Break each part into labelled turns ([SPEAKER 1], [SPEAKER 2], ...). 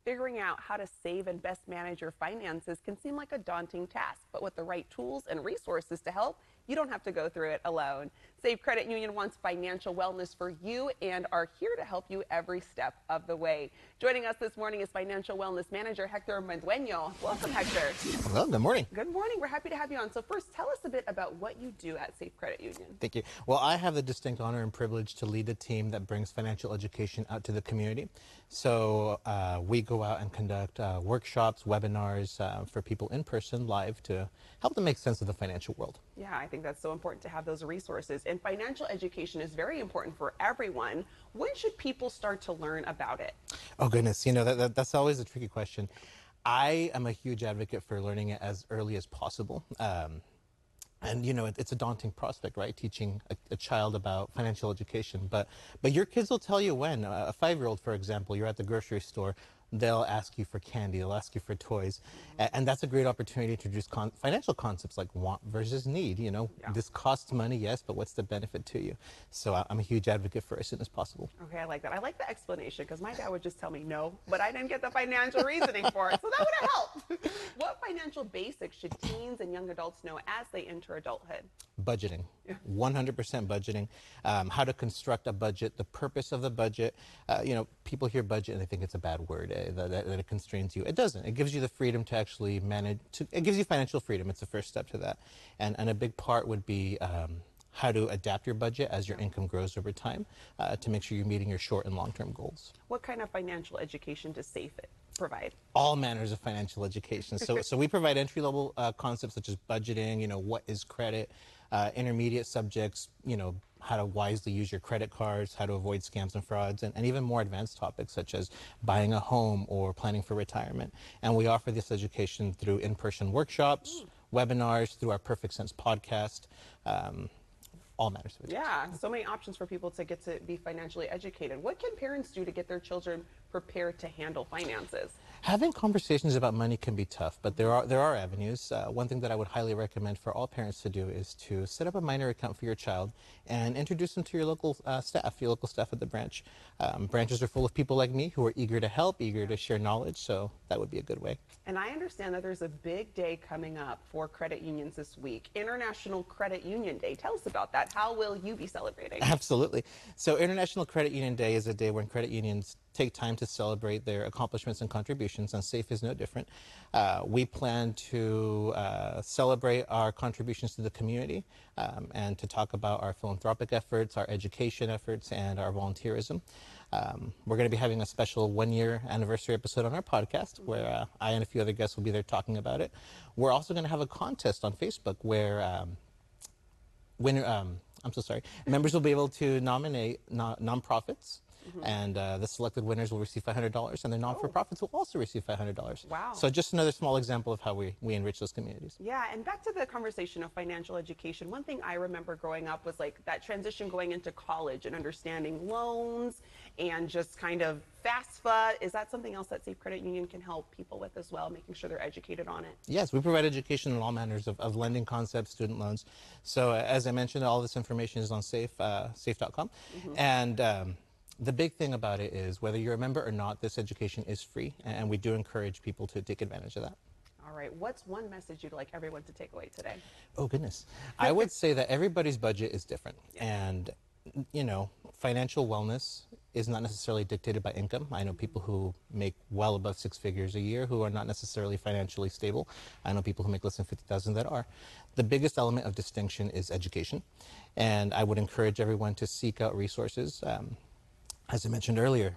[SPEAKER 1] Figuring out how to save and best manage your finances can seem like a daunting task, but with the right tools and resources to help, you don't have to go through it alone. Save Credit Union wants financial wellness for you and are here to help you every step of the way. Joining us this morning is Financial Wellness Manager Hector Manzueo. Welcome, Hector.
[SPEAKER 2] Well, good morning.
[SPEAKER 1] Good morning. We're happy to have you on. So first, tell us a bit about what you do at Safe Credit Union.
[SPEAKER 2] Thank you. Well, I have the distinct honor and privilege to lead a team that brings financial education out to the community. So we go out and conduct workshops, webinars for people in person, live, to help them make sense of the financial world.
[SPEAKER 1] Yeah, I think that's so important to have those resources. And financial education is very important for everyone. When should people start to learn about it?
[SPEAKER 2] Oh, goodness. You know, that's always a tricky question. I am a huge advocate for learning it as early as possible. And you know, it's a daunting prospect, right? Teaching a child about financial education, but your kids will tell you when. A 5-year-old, for example, you're at the grocery store, they'll ask you for candy, they'll ask you for toys, and that's a great opportunity to introduce financial concepts like want versus need. You know, this costs money, yes, but what's the benefit to you? So I'm a huge advocate for as soon as possible.
[SPEAKER 1] Okay, I like that. I like the explanation because my dad would just tell me no, but I didn't get the financial reasoning for it, so that would have helped. What financial basics should teens and young adults know as they enter adulthood?
[SPEAKER 2] Budgeting, 100% budgeting, how to construct a budget, the purpose of the budget. You know, people hear budget and they think it's a bad word, that it constrains you. It doesn't. It gives you the freedom to actually manage, it gives you financial freedom. It's the first step to that. And a big part would be how to adapt your budget as your income grows over time to make sure you're meeting your short and long-term goals.
[SPEAKER 1] What kind of financial education does SAFE provide?
[SPEAKER 2] All manners of financial education. So we provide entry-level concepts such as budgeting, you know, what is credit, intermediate subjects, you know, how to wisely use your credit cards, how to avoid scams and frauds, and even more advanced topics such as buying a home or planning for retirement. And we offer this education through in-person workshops, webinars, through our Perfect Sense podcast, all matters of education.
[SPEAKER 1] Yeah, so many options for people to get to be financially educated. What can parents do to get their children prepared to handle finances?
[SPEAKER 2] Having conversations about money can be tough, but there are avenues. One thing that I would highly recommend for all parents to do is to set up a minor account for your child and introduce them to your local staff at the branch. Branches are full of people like me who are eager to help, eager to share knowledge, so that would be a good way.
[SPEAKER 1] And I understand that there's a big day coming up for credit unions this week, International Credit Union Day. Tell us about that. How will you be celebrating?
[SPEAKER 2] Absolutely. So International Credit Union Day is a day when credit unions take time to celebrate their accomplishments and contributions, and SAFE is no different. We plan to celebrate our contributions to the community and to talk about our philanthropic efforts, our education efforts, and our volunteerism. We're going to be having a special 1-year anniversary episode on our podcast where I and a few other guests will be there talking about it. We're also going to have a contest on Facebook where members will be able to nominate nonprofits. And the selected winners will receive $500, and the non-for-profits will also receive $500.
[SPEAKER 1] Wow.
[SPEAKER 2] So just another small example of how we enrich those communities.
[SPEAKER 1] Yeah, and back to the conversation of financial education, one thing I remember growing up was like that transition going into college and understanding loans and just kind of FAFSA. Is that something else that Safe Credit Union can help people with as well, making sure they're educated on it?
[SPEAKER 2] Yes, we provide education in all manners of lending concepts, student loans. So as I mentioned, all this information is on safe.com. And the big thing about it is whether you're a member or not, this education is free, and we do encourage people to take advantage of that.
[SPEAKER 1] All right, what's one message you'd like everyone to take away today?
[SPEAKER 2] Oh, goodness. I would say that everybody's budget is different. And, you know, financial wellness is not necessarily dictated by income. I know people who make well above 6 figures a year who are not necessarily financially stable. I know people who make less than 50,000 that are. The biggest element of distinction is education. And I would encourage everyone to seek out resources. As I mentioned earlier,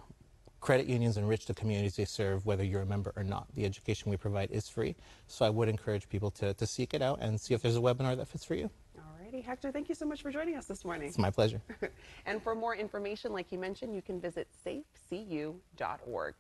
[SPEAKER 2] credit unions enrich the communities they serve, whether you're a member or not. The education we provide is free, so I would encourage people to seek it out and see if there's a webinar that fits for you.
[SPEAKER 1] Alrighty, Hector, thank you so much for joining us this morning.
[SPEAKER 2] It's my pleasure.
[SPEAKER 1] And for more information, like you mentioned, you can visit safecu.org.